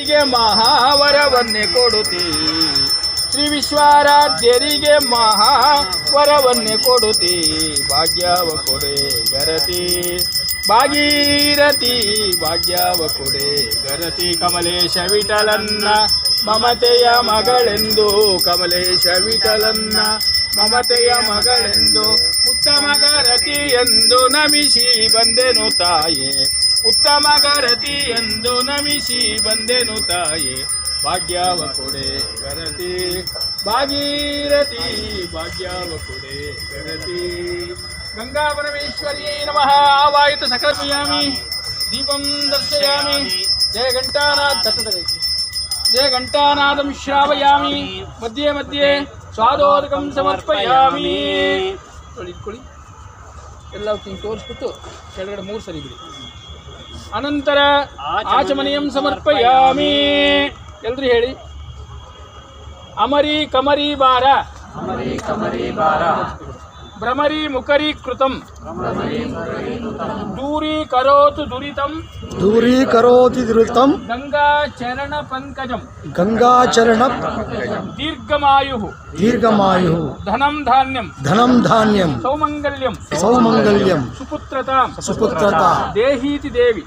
ವಿಶ್ವಾರಾಧ್ಯರಿಗೆ ಮಹಾವರವನ್ನೇ ಕೊಡುತ್ತಿ ಶ್ರೀ ವಿಶ್ವಾರಾಧ್ಯರಿಗೆ ಮಹಾವರವನ್ನೇ ಕೊಡುತ್ತಿ ಭಾಗ್ಯವ ಕೊಡೆ ಗರತಿ ಭಾಗೀರಥಿ ಭಾಗ್ಯವ ಕೊಡೆ ಗರತಿ ಕಮಲೇಶ ವಿಠಲನ್ನ ಮಮತೆಯ ಮಗಳೆಂದು ಕಮಲೇಶ ವಿಠಲನ್ನ ಮಮತೆಯ ಮಗಳೆಂದು ಉತ್ತಮ ಗರತಿ ಎಂದು ನಮಿಸಿ ಬಂದೆನು ತಾಯೇ ಉತ್ತಮ ಗರತಿ ಎಂದು ನಮಿಸಿ ಬಂದೆನು ತಾಯೇ ಭಾಗ್ಯವ ಕೊಡೆ ಗರತಿ ಭಾಗೀರಥಿ ಭಾಗ್ಯವ ಕೊಡೆ ಗರತಿ ಗಂಗಾ ಪರಮೇಶ್ವರ್ಯೈ ನಮಃ ಆವಾಯಿತು ಸಕಲ್ಪಯಾಮಿ ದೀಪಂ ದರ್ಶಯಾಮಿ ಜಯ ಘಂಟಾನಾಥ ಜಯ ಘಂಟಾನಾದಂ ಶ್ರಾವಯಾಮಿ ಮಧ್ಯೆ ಮಧ್ಯೆ ಸ್ವಾದೋದಕಂ ಸಮರ್ಪಯಾಮಿ ಇಟ್ಕೊಳ್ಳಿ ಎಲ್ಲ ತೋರಿಸ್ಬಿಟ್ಟು ಕೆಳಗಡೆ 3 ಸರಿ ಬಿಡಿ ಅನಂತರ ಆಚಮನೀಯಂ ಸಮರ್ಪಯಾಮಿ ಎಲ್ರು ಹೇಳಿ ಅಮರಿ ಕಮರಿ ಬಾರ ಭ್ರಮರಿ ಮುಖರಿ ಕೃತಂ ದೂರೀಕರೋತು ದುರಿತಂ ಗಂಗಾಚರಣ ದೀರ್ಘಮಾಯು ಧನಂ ಧಾನ್ಯಂ ಸೌಮಂಗಲ್ಯಂ ಸುಪುತ್ರತಾ ದೇಹೀತಿ ದೇವಿ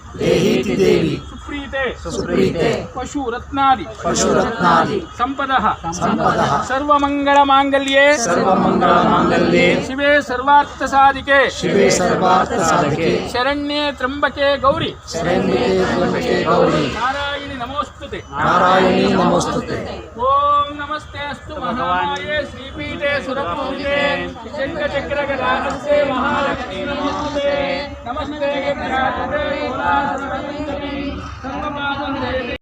ಸುಪ್ರೀತೆ ಪಶು ರತ್ನಾದಿ ಸಂಪದಃ ಸರ್ವಮಂಗಳ ಮಾಂಗಲ್ಯೇ ಶಿವೆ ಸರ್ವಾರ್ಥ ಸಾಧಿಕೆ ಶರಣ್ಯೇ ತ್ರ್ಯಂಬಕೆ ಗೌರಿ ನಾರಾಯಣಿ ನಮೋಸ್ತುತೆ ಓಂ ನಮಸ್ತೆ ಅಸ್ತು ಮಹಾಮಾಯೇ ಶ್ರೀಪೀಠೆ ಸುರಪೂಜಿತೆ ಶಂಖಚಕ್ರಗದಾಹಸ್ತೆ ಮಹಾಲಕ್ಷ್ಮೀ ನಮೋಸ್ತುತೆ ನಮಸ್ತೆ